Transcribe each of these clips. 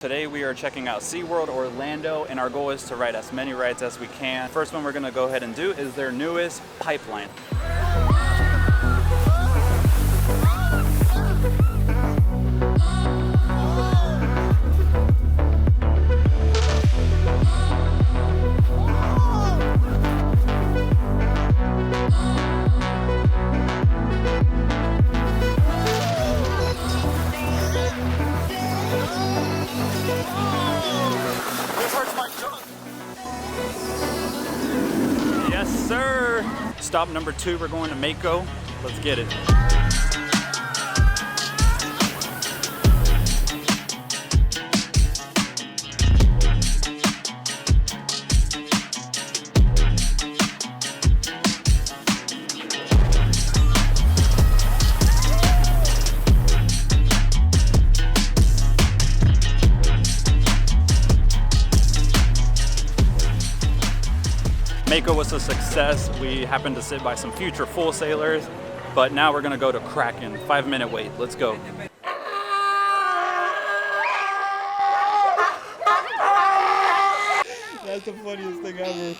Today we are checking out SeaWorld Orlando, and our goal is to ride as many rides as we can. First one we're gonna go ahead and do is their newest pipeline. Yes, sir. Stop number 2, we're going to Mako. Let's get it. Mako was a success. We happened to sit by some future full sailors, but now we're gonna go to Kraken. 5-minute wait, let's go. That's the funniest thing ever.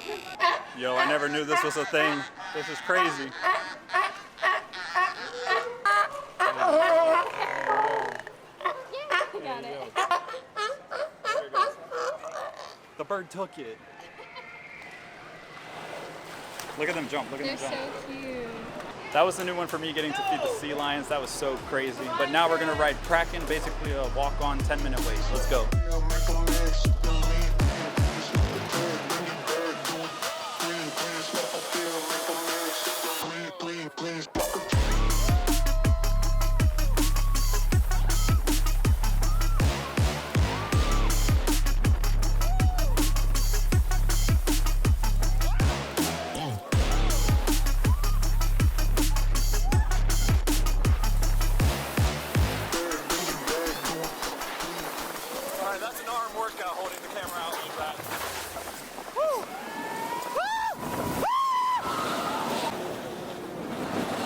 Yo, I never knew this was a thing. This is crazy. Got it. The bird took it. Look at them jump, look at them jump. They're so cute. That was the new one for me, getting to feed the sea lions. That was so crazy. But now we're gonna ride Kraken, basically a walk-on 10-minute wait. Let's go. That's an arm workout holding the camera out like that. Woo! Woo!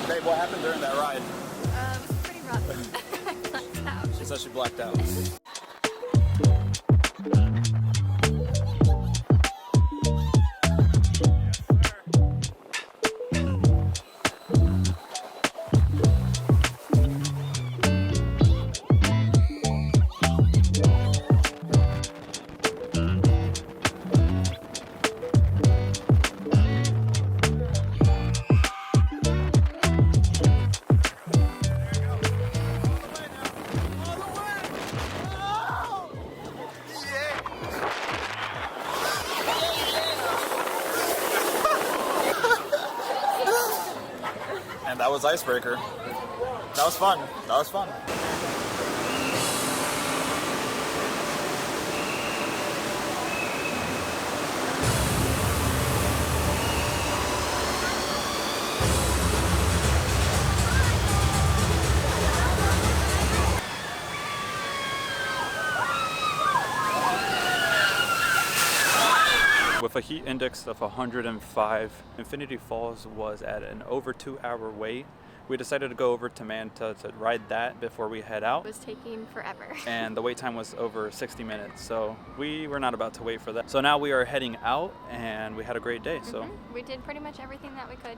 Babe, what happened during that ride? It was pretty rough. I blacked out. She said she blacked out. And that was Icebreaker. That was fun. That was fun. With a heat index of 105, Infinity Falls was at an over 2-hour wait. We decided to go over to Manta to ride that before we head out. It was taking forever. And the wait time was over 60 minutes, so we were not about to wait for that. So now we are heading out, and we had a great day. So We did pretty much everything that we could.